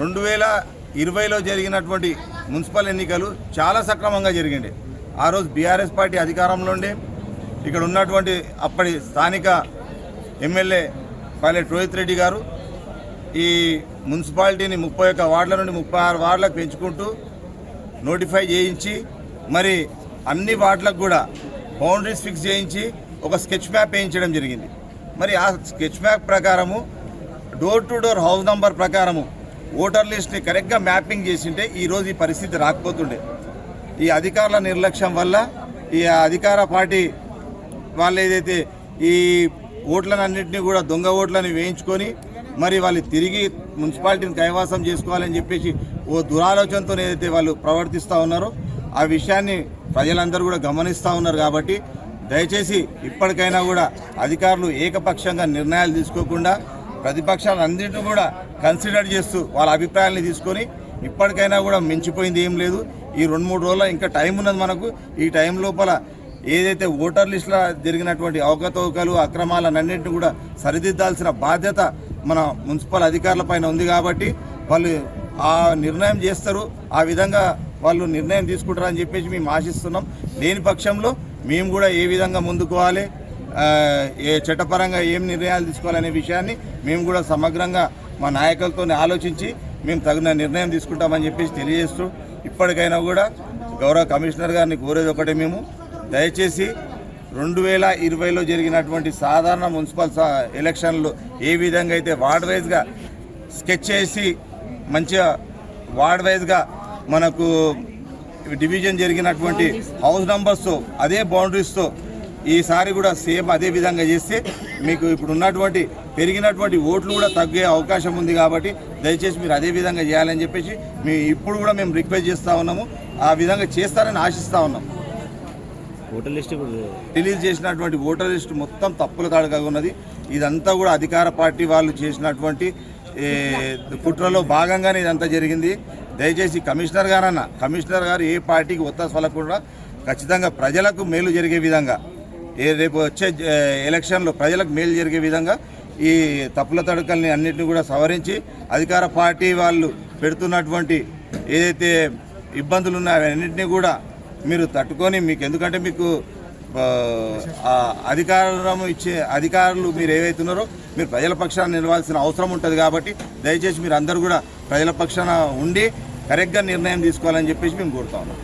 2020లో జరిగినటువంటి మున్సిపల్ ఎన్నికలు చాలా సక్రమంగా జరిగింది. ఆ రోజు బీఆర్ఎస్ పార్టీ అధికారంలో ఉండే ఇక్కడ ఉన్నటువంటి అప్పటి స్థానిక ఎమ్మెల్యే పైలట్ రోహిత్ రెడ్డి గారు ఈ మున్సిపాలిటీని 31 వార్డుల నుండి 36 వార్డులకు పెంచుకుంటూ నోటిఫై చేయించి మరి అన్ని వార్డులకు కూడా బౌండరీస్ ఫిక్స్ చేయించి ఒక స్కెచ్ మ్యాప్ వేయించడం జరిగింది. మరి ఆ స్కెచ్ మ్యాప్ ప్రకారము door to door house number ప్రకారము ఓటర్ లిస్ట్ని కరెక్ట్గా మ్యాపింగ్ చేసింటే ఈరోజు ఈ పరిస్థితి రాకపోతుండే. ఈ అధికారుల నిర్లక్ష్యం వల్ల ఈ అధికార పార్టీ వాళ్ళు ఏదైతే ఈ ఓట్లనన్నింటినీ కూడా దొంగ ఓట్లని వేయించుకొని మరి వాళ్ళు తిరిగి మున్సిపాలిటీని కైవాసం చేసుకోవాలని చెప్పేసి ఓ దురాలోచనతో ఏదైతే వాళ్ళు ప్రవర్తిస్తూ ఉన్నారో ఆ విషయాన్ని ప్రజలందరూ కూడా గమనిస్తూ ఉన్నారు. కాబట్టి దయచేసి ఇప్పటికైనా కూడా అధికారులు ఏకపక్షంగా నిర్ణయాలు తీసుకోకుండా ప్రతిపక్షాలన్నింటినీ కూడా కన్సిడర్ చేస్తూ వాళ్ళ అభిప్రాయాన్ని తీసుకొని ఇప్పటికైనా కూడా మించిపోయింది ఏం లేదు. ఈ 2-3 రోజుల ఇంకా టైం ఉన్నది మనకు. ఈ టైం లోపల ఏదైతే ఓటర్ లిస్టులో జరిగినటువంటి అవకతవకలు అక్రమాలన్నింటినీ కూడా సరిదిద్దాల్సిన బాధ్యత మన మున్సిపల్ అధికారుల పైన ఉంది. కాబట్టి వాళ్ళు ఆ నిర్ణయం చేస్తారు, ఆ విధంగా వాళ్ళు నిర్ణయం తీసుకుంటారని చెప్పేసి మేము ఆశిస్తున్నాం. లేని పక్షంలో మేము కూడా ఏ విధంగా ముందుకోవాలి, ఏ చట్టపరంగా ఏం నిర్ణయాలు తీసుకోవాలనే విషయాన్ని మేము కూడా సమగ్రంగా మా నాయకులతో ఆలోచించి మేము తగిన నిర్ణయం తీసుకుంటామని చెప్పేసి తెలియజేస్తూ ఇప్పటికైనా కూడా గౌరవ కమిషనర్ గారిని కోరేది ఒకటే, మేము దయచేసి 2020లో జరిగినటువంటి సాధారణ మున్సిపల్ ఎలక్షన్లు ఏ విధంగా అయితే వార్డ్ వైజ్గా స్కెచ్ చేసి మంచిగా వార్డ్ వైజ్గా మనకు డివిజన్ జరిగినటువంటి హౌస్ నంబర్స్తో అదే బౌండరీస్తో ఈసారి కూడా సేమ్ అదే విధంగా చేస్తే మీకు ఇప్పుడు ఉన్నటువంటి పెరిగినటువంటి ఓట్లు కూడా తగ్గే అవకాశం ఉంది. కాబట్టి దయచేసి మీరు అదే విధంగా చేయాలని చెప్పేసి ఇప్పుడు కూడా మేము రిక్వెస్ట్ చేస్తూ ఉన్నాము. ఆ విధంగా చేస్తారని ఆశిస్తూ ఉన్నాం. ఓటర్ లిస్ట్ రిలీజ్ చేసినటువంటి ఓటర్ లిస్ట్ మొత్తం తప్పుల తాడుగా ఉన్నది. ఇదంతా కూడా అధికార పార్టీ వాళ్ళు చేసినటువంటి కుట్రలో భాగంగానే ఇదంతా జరిగింది. దయచేసి కమిషనర్ గారు ఏ పార్టీకి ఒత్తాసు పలకుండా ఖచ్చితంగా ప్రజలకు మేలు జరిగే విధంగా రేపు వచ్చే ఎలక్షన్లో ప్రజలకు మేలు జరిగే విధంగా ఈ తప్పుల తడుకల్ని అన్నింటినీ కూడా సవరించి అధికార పార్టీ వాళ్ళు పెడుతున్నటువంటి ఏదైతే ఇబ్బందులు ఉన్నాయో అన్నింటినీ కూడా మీరు తట్టుకొని మీకు ఎందుకంటే మీకు అధికారం ఇచ్చే అధికారులు మీరు ఏవైతున్నారో మీరు ప్రజల పక్షాన నిలవాల్సిన అవసరం ఉంటుంది. కాబట్టి దయచేసి మీరు అందరూ కూడా ప్రజల పక్షాన ఉండి కరెక్ట్గా నిర్ణయం తీసుకోవాలని చెప్పేసి మేము కోరుతా ఉన్నాం.